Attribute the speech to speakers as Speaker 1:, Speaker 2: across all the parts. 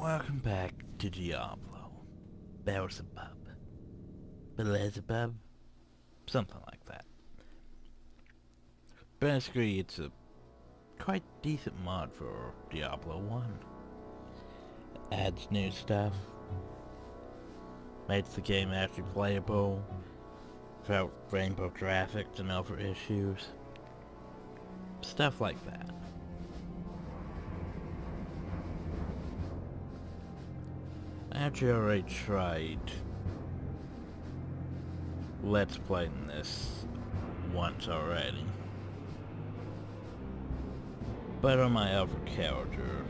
Speaker 1: Welcome back to Diablo Belzebub. Belzebub? Something like that. Basically, it's a quite decent mod for Diablo 1. Adds new stuff. Makes the game actually playable without rainbow graphics and other issues. Stuff like that. I actually already tried Let's Playing this once already. But on my other character,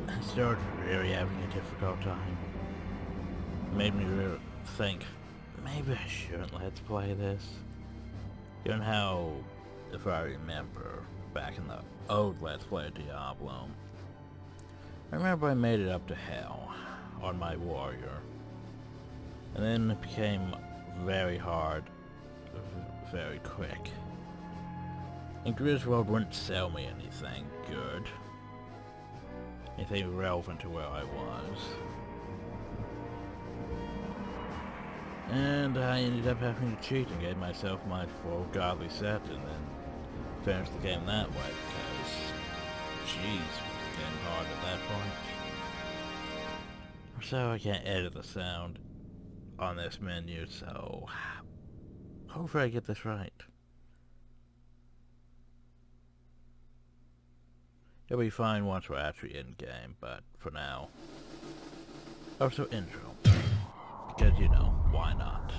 Speaker 1: I started really having a difficult time. Made me really think, maybe I shouldn't Let's Play this. Given how, if I remember, back in the old Let's Play of Diablo, I remember I made it up to hell on my warrior. And then it became very hard, very quick. And Griswold wouldn't sell me anything good. Anything relevant to where I was. And I ended up having to cheat and get myself my full godly set and then finish the game that way because, jeez, it was getting hard at that point. So I can't edit the sound on this menu, so hopefully I get this right. It'll be fine once we're actually in game, but for now. Also intro. Because, you know, why not?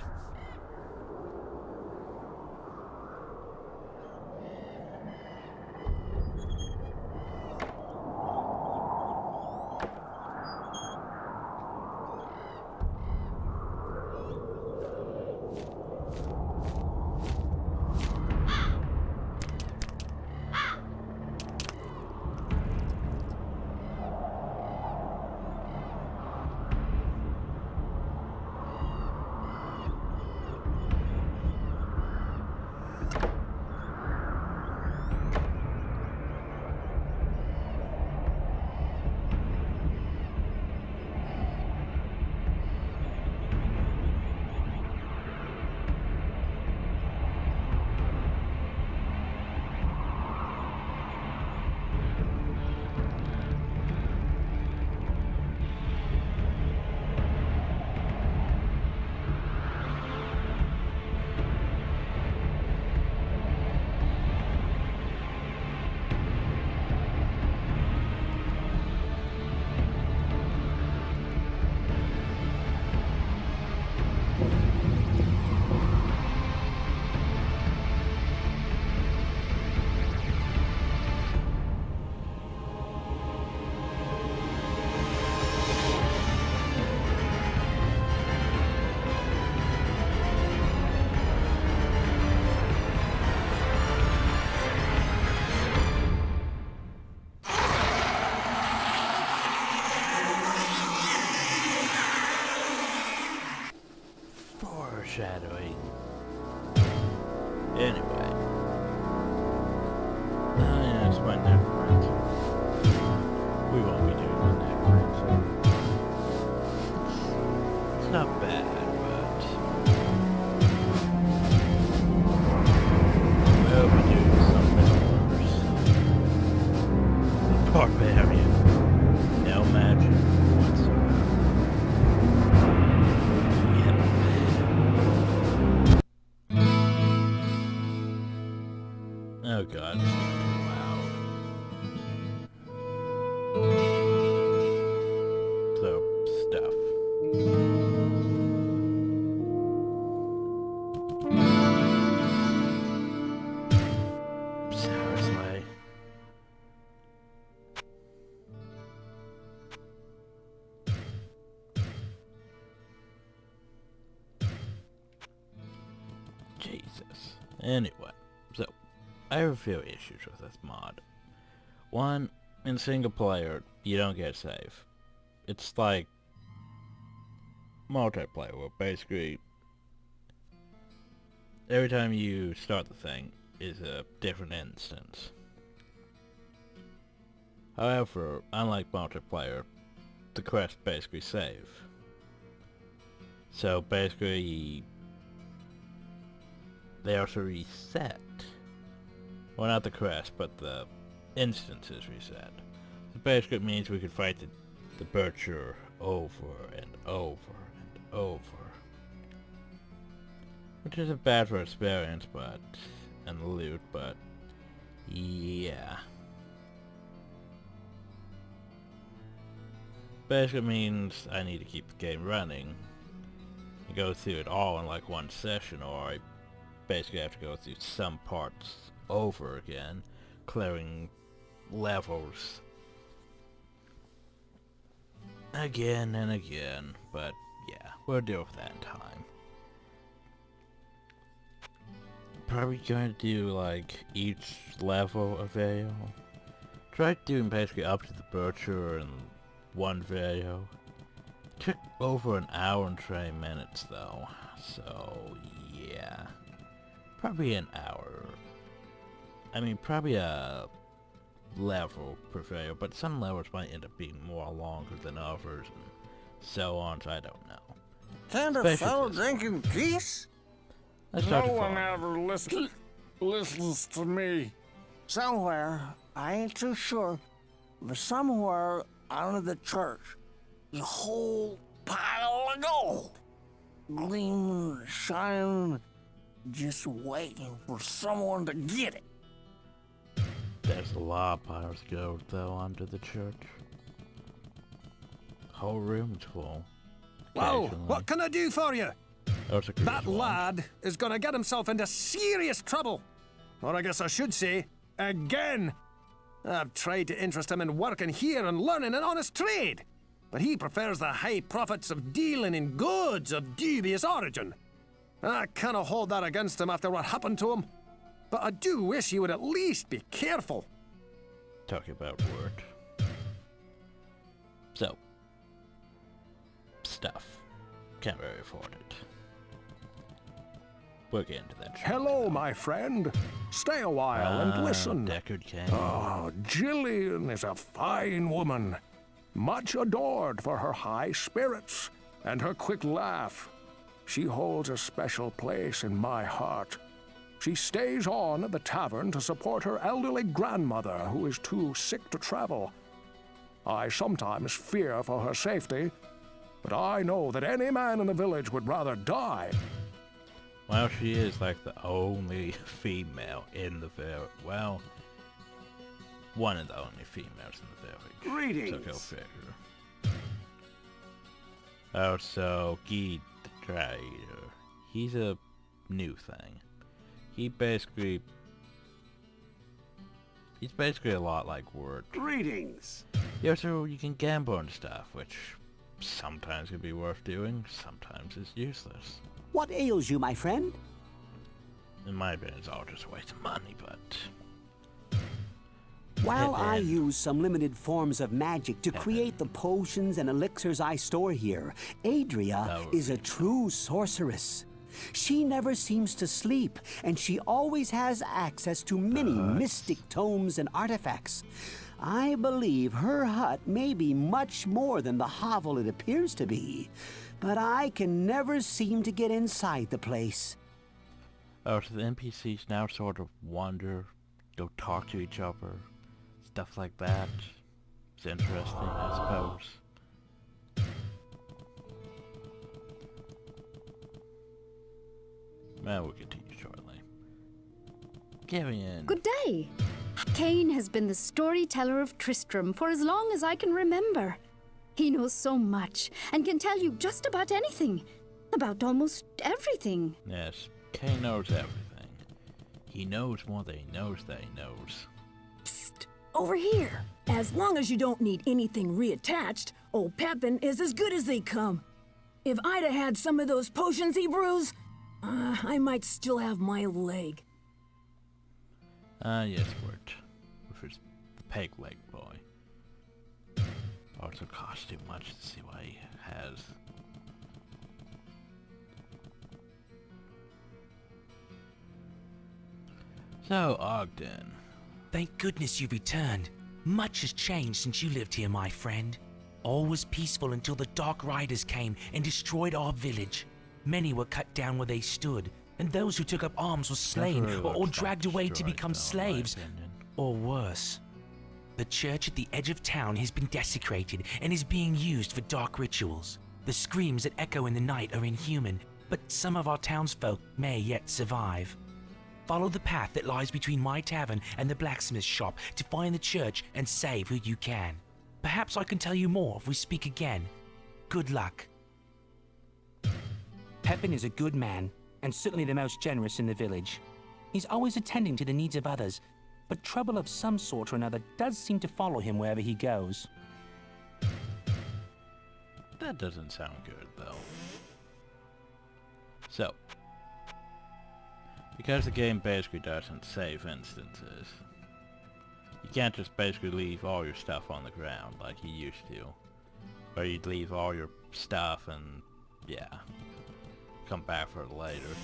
Speaker 1: Foreshadowing. Anyway. Yeah, it's my necromancer. We won't be doing the necromancer. It's not bad, but we'll be doing something worse. The barbarian. No magic whatsoever. Oh god, it's too loud. So, stuff. Seriously. Jesus. Anyway, so I have a few issues with this mod. One, in single player, you don't get save. It's like multiplayer, where basically every time you start the thing is a different instance. However, unlike multiplayer, the quest basically save. So basically, they also reset. Well, not the quest, but the instances reset. So basically it means we could fight the Butcher over and over and over. Which isn't bad for experience, but... and loot, but... yeah. Basically means I need to keep the game running and go through it all in like one session, or I basically have to go through some parts over again, clearing levels again and again, but yeah, we'll deal with that in time. Probably going to do like each level a video. Tried doing basically up to the Butcher in one video. Took over an hour and 20 minutes though, so yeah. Probably an hour. I mean, probably a level per video, but some levels might end up being more longer than others and so on, so I don't know.
Speaker 2: Can't a fellow drink in peace?
Speaker 3: No one ever listens to me.
Speaker 2: Somewhere, I ain't too sure, but somewhere out of the church, there's a whole pile of gold. Gleaming, shining, just waiting for someone to get it.
Speaker 1: There's a lot of piles of gold though under the church. Whole room's full.
Speaker 4: Whoa, what can I do for you? That
Speaker 1: one.
Speaker 4: lad is gonna get himself into serious trouble. Or I guess I should say, again. I've tried to interest him in working here and learning an honest trade, but he prefers the high profits of dealing in goods of dubious origin. I cannot hold that against him after what happened to him, but I do wish he would at least be careful.
Speaker 1: Talking about work. So, stuff. Can't really afford it. We'll get into that.
Speaker 3: Hello, my friend. Stay a while and listen.
Speaker 1: Deckard Cain.
Speaker 3: Oh, Jillian is a fine woman. Much adored for her high spirits and her quick laugh. She holds a special place in my heart. She stays on at the tavern to support her elderly grandmother, who is too sick to travel. I sometimes fear for her safety, but I know that any man in the village would rather die.
Speaker 1: Well, she is like the only female in the village. Well, one of the only females in the village.
Speaker 2: Greetings.
Speaker 1: So go figure. Oh, so Guy the Trader. He's a new thing. He's basically a lot like Word.
Speaker 2: Greetings.
Speaker 1: Yeah, so you can gamble and stuff, which sometimes can be worth doing, sometimes it's useless.
Speaker 5: What ails you, my friend?
Speaker 1: In my opinion, it's all just a waste of money, but...
Speaker 5: While I use some limited forms of magic to create the potions and elixirs I store here, Adria is a true sorceress. She never seems to sleep, and she always has access to many mystic tomes and artifacts. I believe her hut may be much more than the hovel it appears to be, but I can never seem to get inside the place.
Speaker 1: Oh, so the NPCs now sort of wander, go talk to each other, stuff like that. It's interesting, I suppose. Well, we'll continue shortly. Gavin.
Speaker 6: Good day. Cain has been the storyteller of Tristram for as long as I can remember. He knows so much and can tell you just about anything. About almost everything.
Speaker 1: Yes, Cain knows everything. He knows more than he knows that he knows.
Speaker 7: Psst, over here. As long as you don't need anything reattached, old Pepin is as good as they come. If I'd have had some of those potions he brews, I might still have my leg.
Speaker 1: Yes, Wirt. With his peg leg boy. Also costs too much to see what he has. So, Ogden.
Speaker 8: Thank goodness you returned. Much has changed since you lived here, my friend. All was peaceful until the Dark Riders came and destroyed our village. Many were cut down where they stood, and those who took up arms were slain or dragged away to become slaves, or worse. The church at the edge of town has been desecrated and is being used for dark rituals. The screams that echo in the night are inhuman, but some of our townsfolk may yet survive. Follow the path that lies between my tavern and the blacksmith shop to find the church and save who you can. Perhaps I can tell you more if we speak again. Good luck.
Speaker 5: Pepin is a good man, and certainly the most generous in the village. He's always attending to the needs of others, but trouble of some sort or another does seem to follow him wherever he goes.
Speaker 1: That doesn't sound good, though. So, because the game basically doesn't save instances, you can't just basically leave all your stuff on the ground like you used to. Or you'd leave all your stuff and, yeah, come back for it later.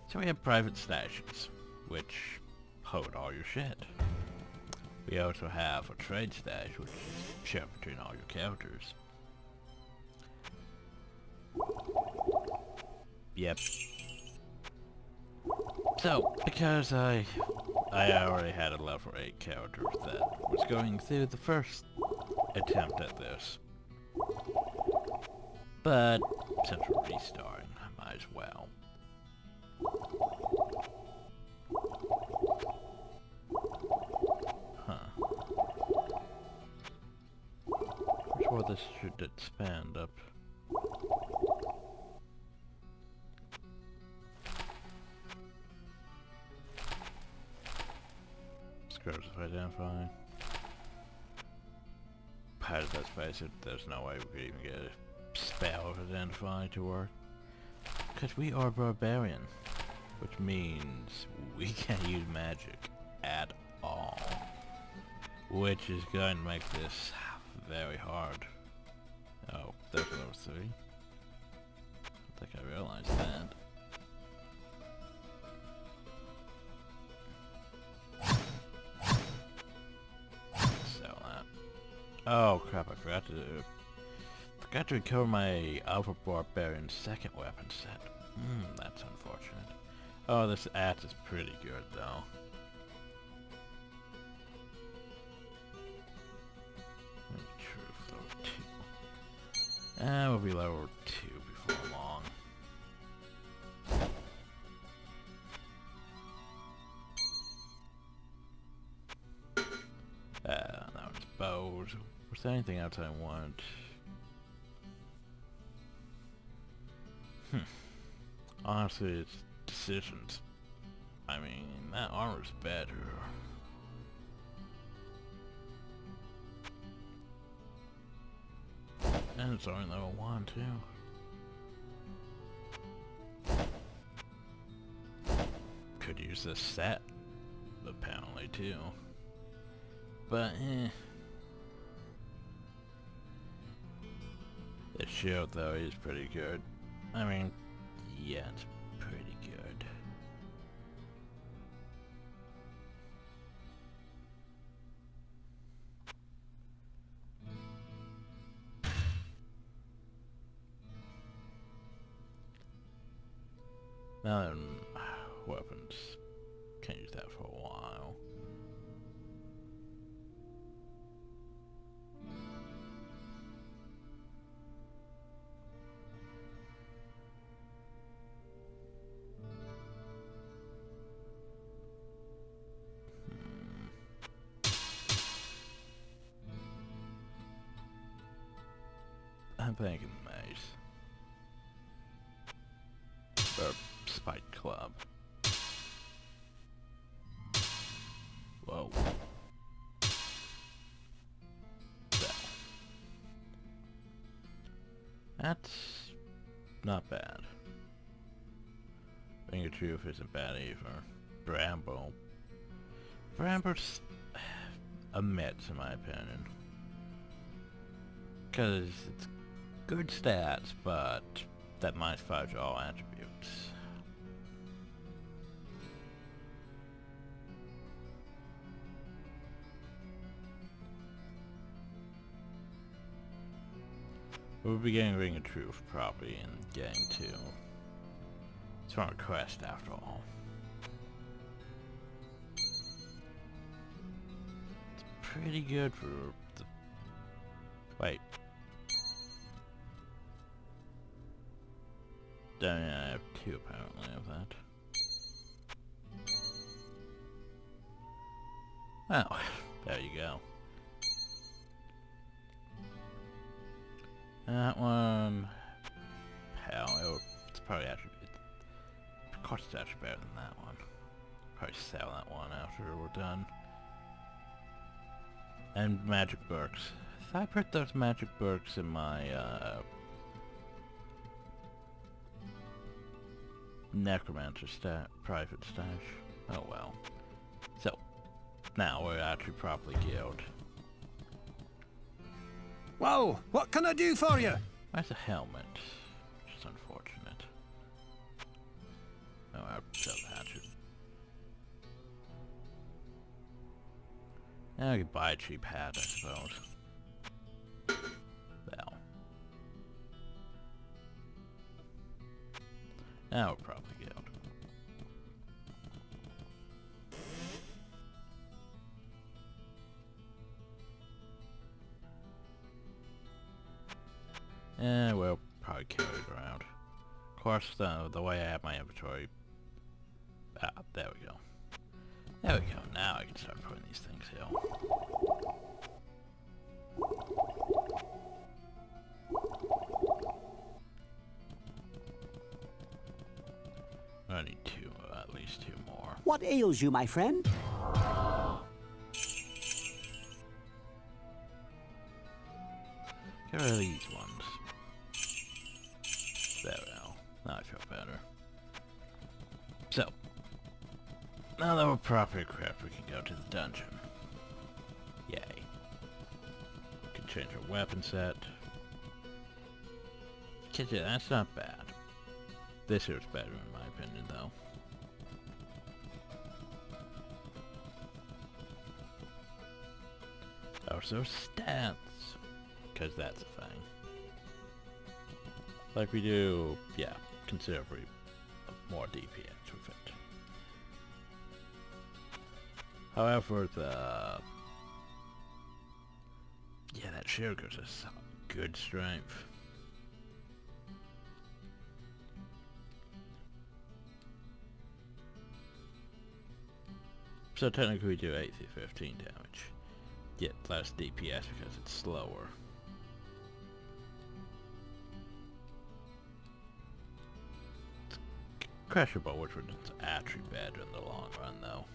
Speaker 1: So we have private stashes, which hold all your shit. We also have a trade stash, which is shared between all your characters. Yep. So, because I already had a level 8 character that was going through the first attempt at this. But, since we're restarting, I might as well. Huh. Where's where this should expand up? Scrubs of identify. Let's face it, there's no way we could even get a spell of identify to work. Because we are barbarian. Which means we can't use magic at all. Which is going to make this very hard. Oh, there's level 3. I think I realized that. Sell that. Oh crap, I forgot to recover my Alpha Barbarian second weapon set. That's unfortunate. Oh, this axe is pretty good though. Truth level 2. And we'll be level 2 before long. That was bows. Was there anything else I want? Honestly, it's decisions. I mean, that armor's better. And it's only level 1 too. Could use this set, apparently too. But the shield though is pretty good. I mean, yeah, it's pretty good. Now then, weapons. Can't use that for a while. I'm thinking mace. Or spike club. Whoa. Bell. That's not bad. Ring of Truth isn't bad either. Bramble. Bramble's a miss in my opinion. Because it's good stats, but that -5 to all attributes. We'll be getting Ring of Truth probably in game 2. It's from a quest after all. It's pretty good for the... Wait. Yeah, I have 2 apparently of that. Oh, there you go. That one... Hell, it's probably actually... Of course it's actually better than that one. Probably sell that one after we're done. And magic books. If I put those magic books in my, necromancer private stash. Oh well. So, now we're actually properly guild.
Speaker 4: Well, what can I do for you?
Speaker 1: That's a helmet. Which is unfortunate. Oh, I'll sell the hatchet. Now I could buy a cheap hat, I suppose. Well. Now we're probably guild. We'll probably carry it around. Of course, the way I have my inventory... Ah, there we go. There we go. Now I can start putting these things here. I need 2, at least 2 more.
Speaker 5: What ails you, my friend?
Speaker 1: Get rid of these ones. There we go. Now I feel better. So, now that we're properly equipped, we can go to the dungeon. Yay. We can change our weapon set. Yeah, that's not bad. This here's better in my opinion, though. Also stats, because that's a thing. Like we do, yeah, considerably more DPS with it. However, that shield gives us good strength. So technically we do 8 through 15 damage. Yet less DPS because it's slower. It's crushable, which would actually better in the long run though.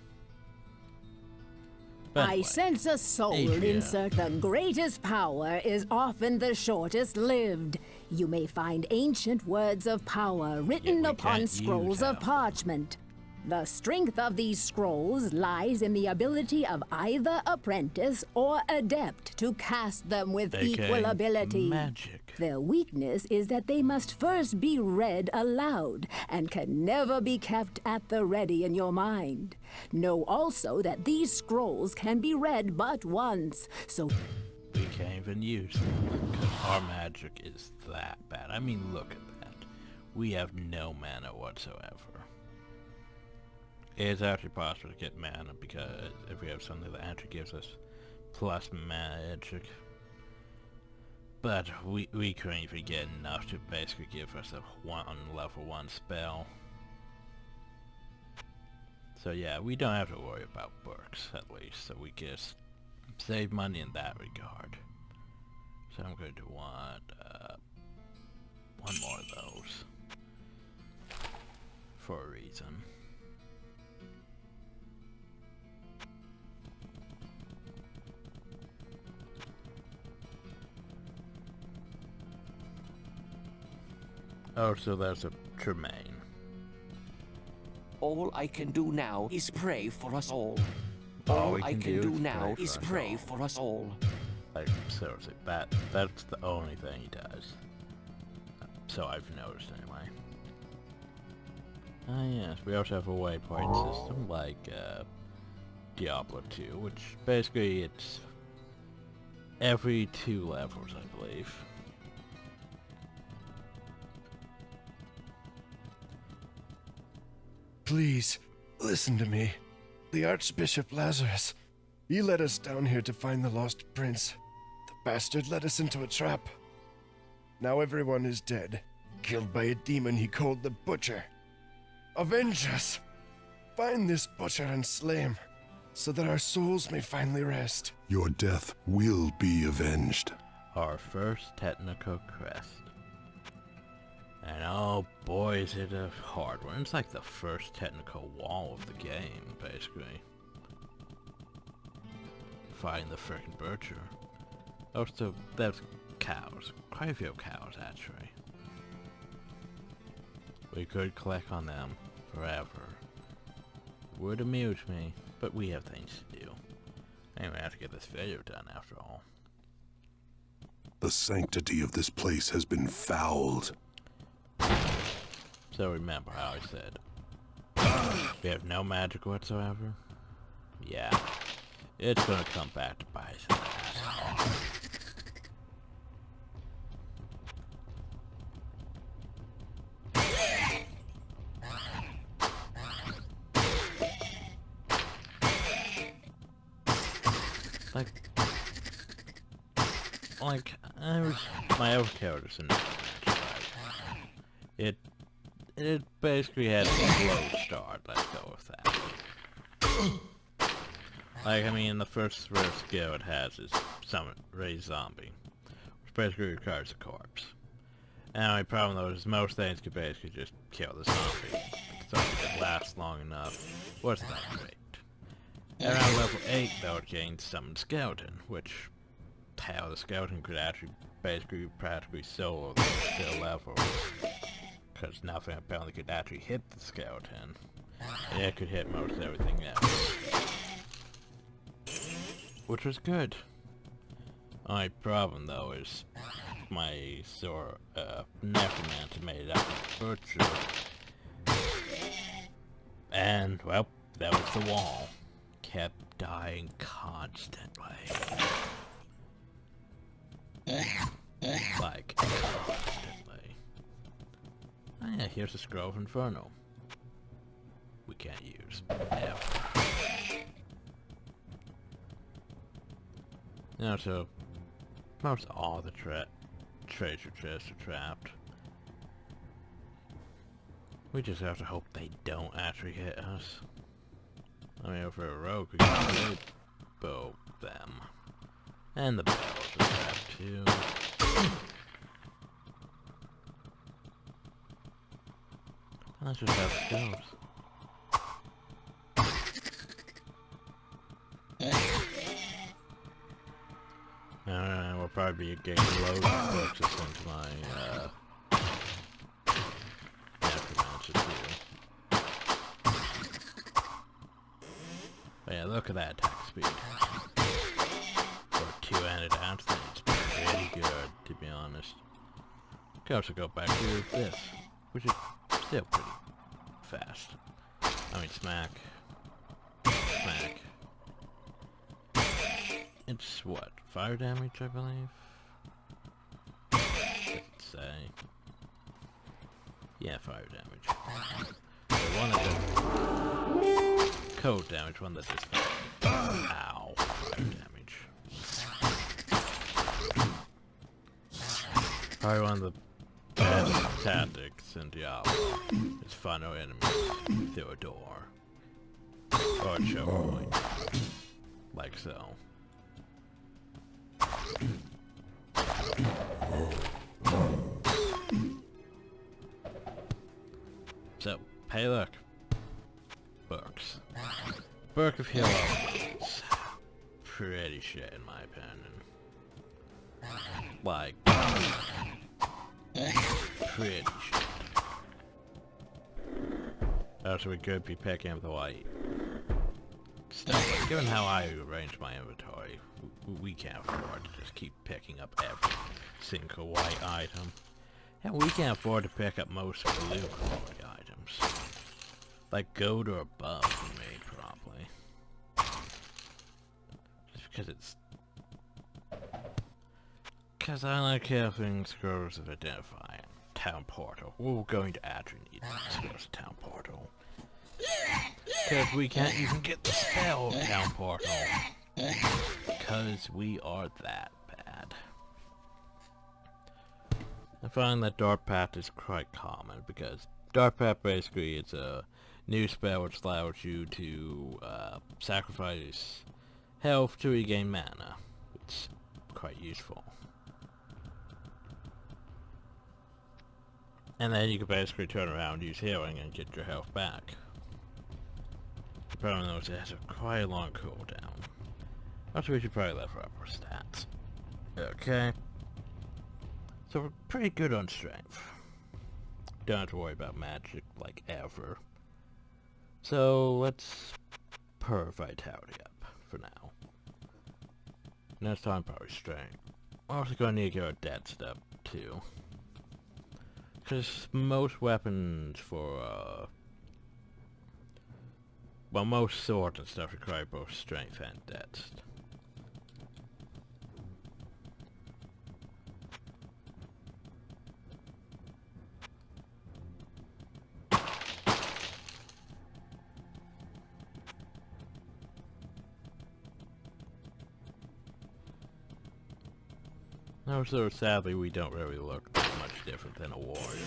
Speaker 1: But
Speaker 7: I
Speaker 1: anyway,
Speaker 7: sense a soul
Speaker 1: Adria.
Speaker 7: insert. The greatest power is often the shortest lived. You may find ancient words of power written
Speaker 1: we
Speaker 7: upon
Speaker 1: can't
Speaker 7: scrolls
Speaker 1: use
Speaker 7: of
Speaker 1: them.
Speaker 7: parchment. The strength of these scrolls lies in the ability of either apprentice or adept to cast them with equal
Speaker 1: AKA
Speaker 7: ability.
Speaker 1: magic.
Speaker 7: Their weakness is that they must first be read aloud and can never be kept at the ready in your mind. Know also that these scrolls can be read but once, so
Speaker 1: We can't even use them because our magic is that bad. I mean, look at that. We have no mana whatsoever. It's actually possible to get mana because if we have something that actually gives us plus magic. But we couldn't even get enough to basically give us a level 1 spell. So yeah, we don't have to worry about books at least, so we just save money in that regard. So I'm going to want one more of those for a reason. Oh, so that's a Tremaine.
Speaker 9: All I can do now is pray for us all.
Speaker 1: All
Speaker 9: All
Speaker 1: we
Speaker 9: I
Speaker 1: can
Speaker 9: can
Speaker 1: do
Speaker 9: do
Speaker 1: is
Speaker 9: now
Speaker 1: pray
Speaker 9: is
Speaker 1: for us
Speaker 9: pray
Speaker 1: all.
Speaker 9: for us all.
Speaker 1: Like, seriously, that's the only thing he does. So I've noticed anyway. Ah yes, we also have a waypoint system like Diablo 2, which basically it's every 2 levels, I believe.
Speaker 10: Please, listen to me. The Archbishop Lazarus. He led us down here to find the lost prince. The bastard led us into a trap. Now everyone is dead, killed by a demon he called the Butcher. Avenge us! Find this Butcher and slay him, so that our souls may finally rest.
Speaker 11: Your death will be avenged.
Speaker 1: Our first technical quest. And oh boy, is it a hard one. It's like the first technical wall of the game, basically. Fighting the frickin' Butcher. Oh, so there's cows. Quite a few cows, actually. We could click on them forever. Would amuse me, but we have things to do. Anyway, I have to get this video done after all.
Speaker 11: The sanctity of this place has been fouled.
Speaker 1: So remember how I said, we have no magic whatsoever? Yeah, it's gonna come back to bite us in the ass. Like, my other characters in this match, right? It basically had a slow start, let's go with that. Like, I mean, the first rare skill it has is summon, raise zombie, which basically requires a corpse. And the only problem though is most things could basically just kill the zombie. So if it lasts long enough, wasn't that great. Around level 8 though it gained summon skeleton, which how the skeleton could actually basically practically solo the skill level. Because nothing apparently could actually hit the skeleton. And it could hit most everything else. Which was good. Only problem though is my necromancer made it up with Butcher. And, well, that was the wall. Kept dying constantly. Like, constantly. Oh yeah, here's a scroll of Inferno. We can't use, ever. Now, so, most all the treasure chests are trapped. We just have to hope they don't actually hit us. I mean, if we're a rogue, we can bow them. And the barrels are trapped too. Let's just have skills. We'll probably be getting loads of books into my, necromancer too. But yeah, look at that attack speed. For a two-handed outfit, it's pretty good, to be honest. Could also go back to this, which is still pretty fast. I mean, smack. Smack. It's what? Fire damage, I believe? Let's say. Yeah, fire damage. The one that does cold damage, one that does ow, fire damage. Probably one of the best tactics in Diablo is funnel enemies through a door. Or a choke point. Like so. So, hey look. Books. Book of Hero. Pretty shit in my opinion. Like, pretty shit. Also, we could be picking up the white stuff. But given how I arrange my inventory, we can't afford to just keep picking up every single white item. And we can't afford to pick up most blue quality items. Like gold or above for me, probably. Just because it's... Because I like having scrolls of identifying. Town portal. We're going to actually need scrolls of town portal. Because we can't even get the spell down portal. Because we are that bad. I find that Dark Path is quite common, because Dark Path basically is a new spell which allows you to sacrifice health to regain mana. It's quite useful. And then you can basically turn around, use healing, and get your health back. The problem though is it has a quite long cooldown. Also, we should probably level up our stats. Okay. So we're pretty good on strength. Don't have to worry about magic, like, ever. So let's per vitality up for now. Next time, probably strength. We're also going to need to get our dead step, too. Because most weapons for, well, most swords and stuff require both strength and depth. Also, sadly, we don't really look that much different than a warrior.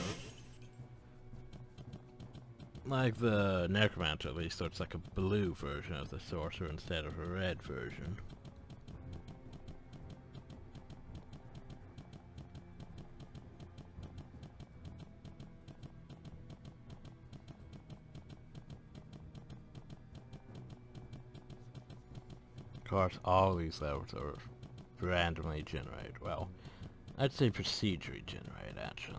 Speaker 1: Like the necromancer, at least, looks like a blue version of the sorcerer instead of a red version. Of course, all these levels are randomly generated. Well, I'd say procedurally generated, actually.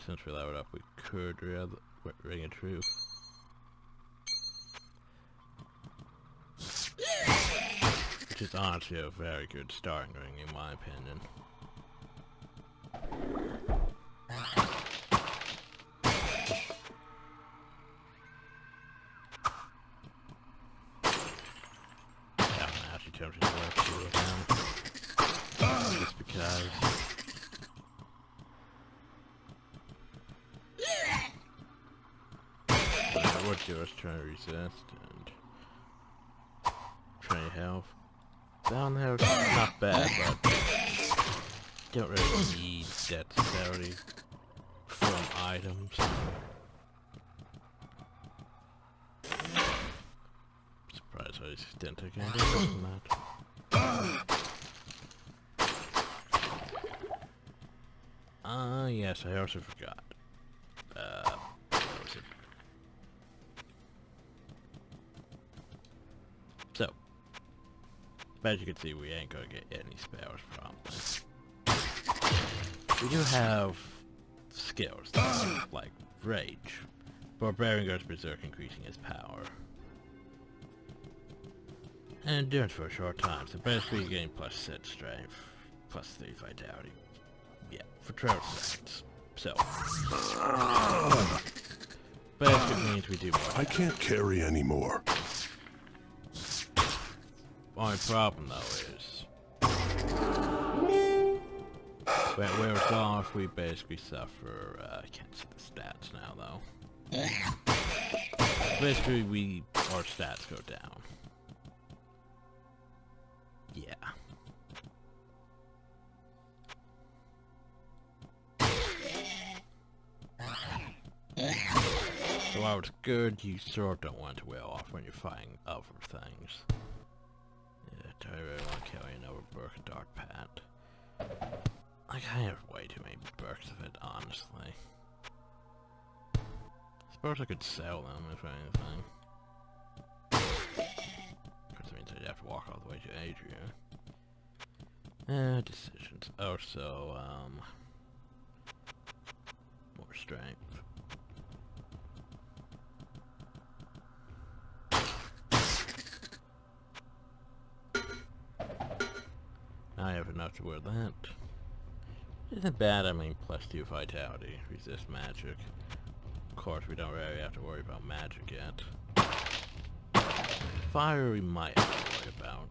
Speaker 1: Since we leveled up, we could ring of truth. Which is honestly a very good starting ring, in my opinion. Yeah, I'm actually tempted to work two of them. Just because. What do is trying to resist and try health. Down there is not bad, but don't really need that necessarily from items. Surprised I just didn't take any damage from that. Yes, I also forgot. What was it? So, as you can see, we ain't gonna get any spells from this. We do have skills, like Rage. Barbarian goes berserk, increasing his power. And endurance for a short time, so basically you gain +6 strength, +3 vitality. Yeah, for 12 seconds. So, basically means we do more.
Speaker 11: I can't carry anymore.
Speaker 1: Only problem though is where it's off, we basically suffer. I can't see the stats now though. Basically, our stats go down. Yeah. So while it's good, you sort of don't want to wear off when you're fighting other things. I really want to carry another Burk and Dark Pat. I have way too many Burks of it, honestly. I suppose I could sell them, if anything. Of course, that means I'd have to walk all the way to Adria. Decisions. Oh, so, more strength. I have enough to wear that. Isn't bad, I mean, +2 vitality, resist magic. Of course, we don't really have to worry about magic yet. Fire we might have to worry about.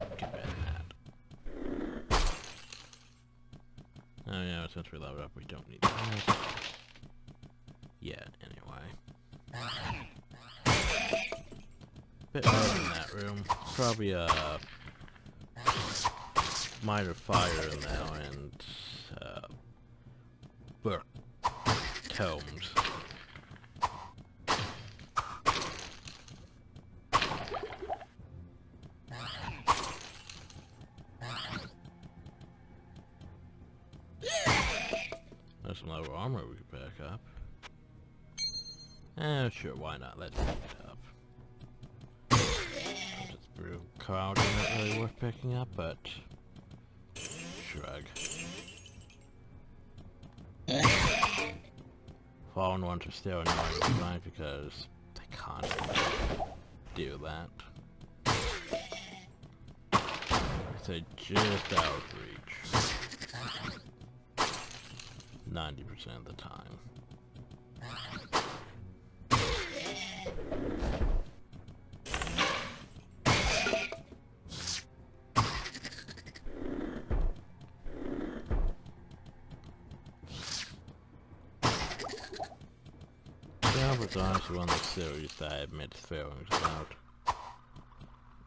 Speaker 1: I'll get rid of that. Oh yeah, since we leveled up, we don't need that. Yet, anyway. Bit more in that room. Probably a minor fire now and book tomes. There's some level armor we could pick up. Sure, why not? Let's pick it up. Just brew cloud isn't really worth picking up, but shrug. Fallen ones are still annoying to find because they constantly do that. They're just out of reach. 90% of the time. Diablo's honestly one of the series that I admit failings about.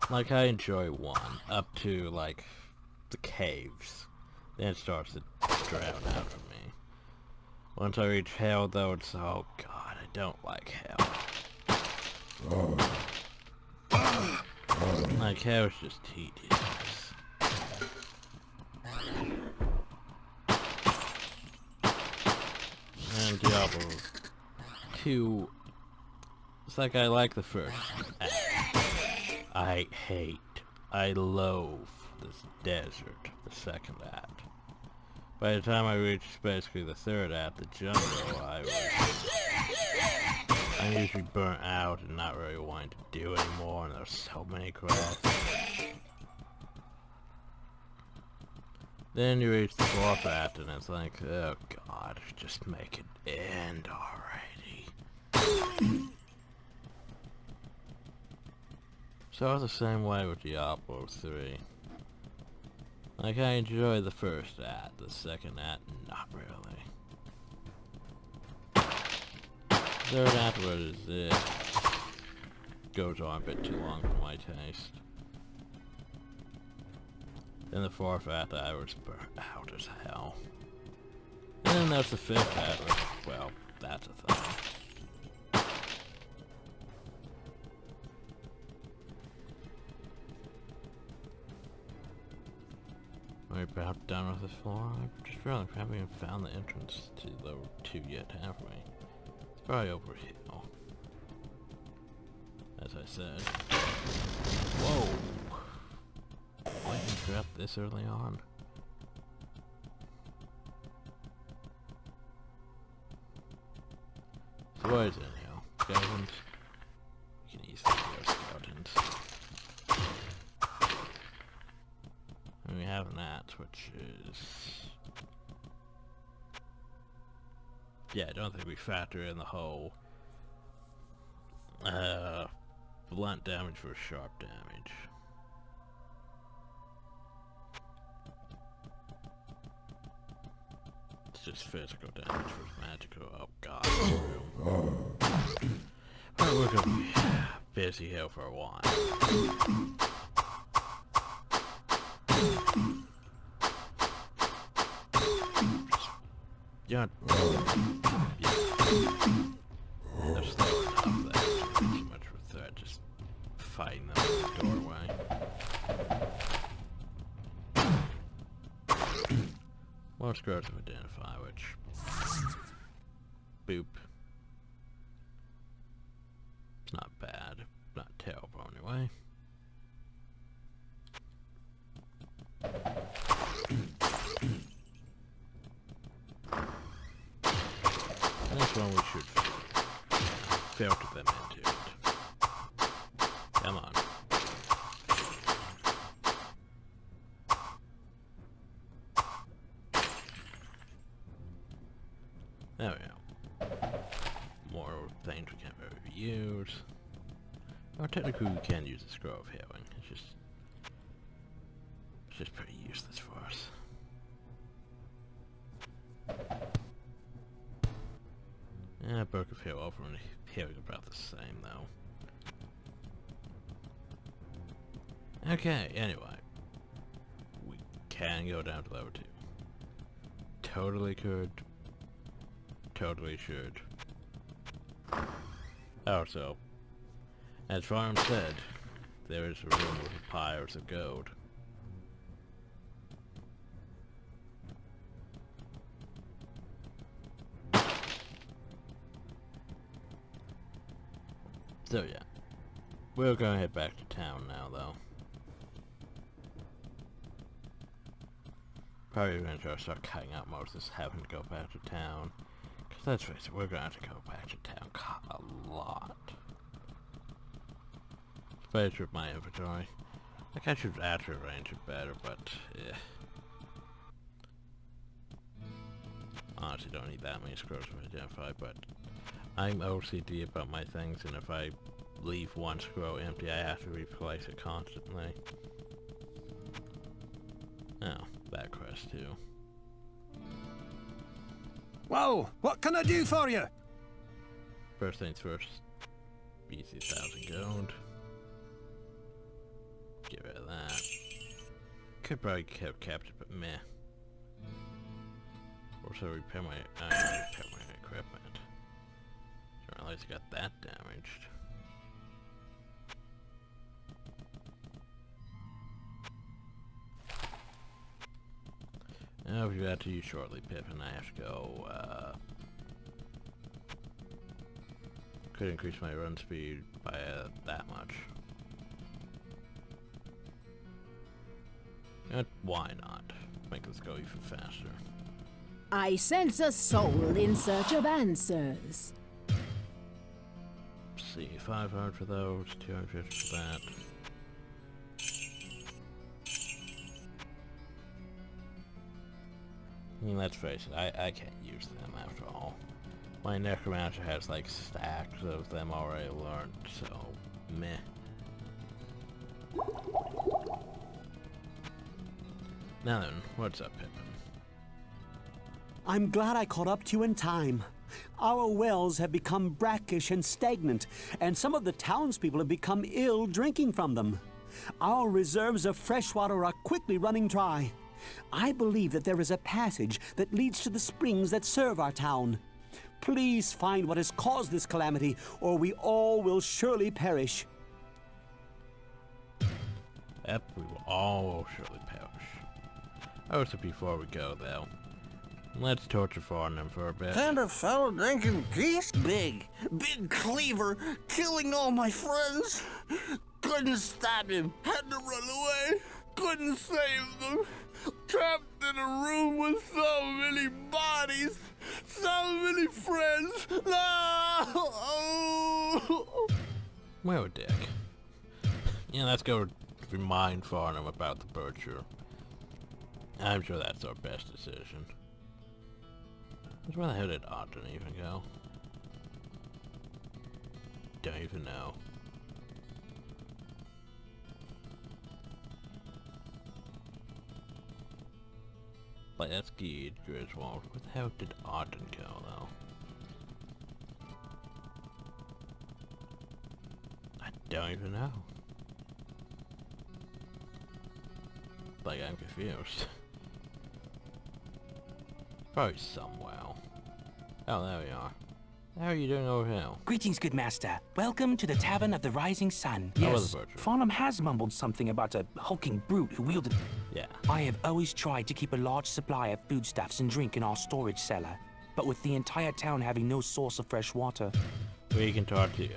Speaker 1: Like, I enjoy 1, up to, like, the caves. Then it starts to drown out for me. Once I reach hell, though, it's, oh god, I don't like hell. Like, hell's just tedious. And Diablo 2, it's like I like the first act. I loathe this desert, the second act. By the time I reached basically the third act, the jungle, I'm usually burnt out and not really wanting to do anymore, and there's so many quests. Then you reach the fourth act, and it's like, oh god, just make it end already. So it's the same way with Diablo 3. Like, I enjoy the first act, the second act, not really. Third act was goes on a bit too long for my taste. Then the fourth act, I was burnt out as hell. And then there's the fifth act, which, well, that's a thing. We're about done with this floor. I just realized we haven't even found the entrance to level 2 yet, have we? It's probably over here. As I said. Whoa! Why did you drop this early on? So what is it now? Skeletons? We can easily go skeletons. And we have that, which is... Yeah, I don't think we factor in the whole blunt damage versus sharp damage. It's just physical damage versus magical. Oh god. Well, we're gonna be busy here for a while. Yeah. There's still enough there. Too much with that. Just fighting them in the doorway. Well, scrubs of identify, which... Boop. It's not bad. Not terrible, anyway. That's one we should filter them into it. Come on. There we go. More things we can't really use. Or technically we can use the scroll of healing. It's just pretty useless for us. Yeah, Book of Heal over and healing about the same though. Okay, anyway. We can go down to level 2. Totally could. Totally should. Also, as Farm said, there is a room with piles of gold. So yeah, we're gonna head back to town now though. Probably gonna try to start cutting out most of this having to go back to town. Cause let's face it, we're gonna have to go back to town a lot. Especially with my inventory. Like I should actually arrange it better, but yeah. Honestly don't need that many scrolls to identify, but I'm OCD about my things, and if I leave one scroll empty, I have to replace it constantly. Oh, that quest too.
Speaker 4: Well, what can I do for you?
Speaker 1: First things first, BC 1,000 gold. Get rid of that. Could probably have kept it, but meh. Also repair my equipment. Didn't realize I got that damaged. Now if you have to use shortly, Pip, and I have to go, could increase my run speed by that much. And why not? Make this go even faster.
Speaker 7: I sense a soul in search of answers.
Speaker 1: See, 500 for those, 250 for that. I mean, let's face it, I can't use them after all. My necromancer has like stacks of them already learned, so meh. Now then, what's up, Pippin?
Speaker 5: I'm glad I caught up to you in time. Our wells have become brackish and stagnant, and some of the townspeople have become ill drinking from them. Our reserves of fresh water are quickly running dry. I believe that there is a passage that leads to the springs that serve our town. Please find what has caused this calamity, or we all will surely perish.
Speaker 1: Yep, we will all surely perish. Also, before we go, though, let's torture Farnham for a bit.
Speaker 2: And a fellow drinking geese? Big cleaver, killing all my friends. Couldn't stop him, had to run away. Couldn't save them. Trapped in a room with so many bodies, so many friends. No!
Speaker 1: Well, Dick. Yeah, let's go remind Farnham about the butcher. I'm sure that's our best decision. Where the hell did Ogden even go? Don't even know. Like, that's Geed, Griswold. Where the hell did Ogden go, though? I don't even know. Like, I'm confused. Probably somewhere. Oh, there we are. How are you doing over here?
Speaker 8: Greetings, good master. Welcome to the Tavern of the Rising Sun.
Speaker 1: How was
Speaker 8: Yes,
Speaker 1: the butcher?
Speaker 8: Farnham has mumbled something about a hulking brute who wielded...
Speaker 1: Yeah.
Speaker 8: I have always tried to keep a large supply of foodstuffs and drink in our storage cellar, but with the entire town having no source of fresh water...
Speaker 1: We can talk to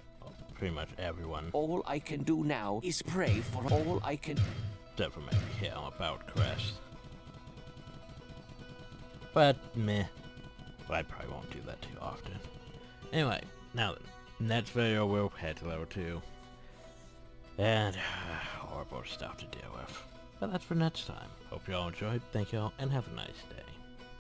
Speaker 1: pretty much everyone.
Speaker 9: All I can do now is pray for all I can...
Speaker 1: Except for maybe him about Crest. But, meh. I probably won't do that too often. Anyway, now then, next video we'll head to level 2. And horrible stuff to deal with. But that's for next time. Hope you all enjoyed, thank you all, and have a nice day.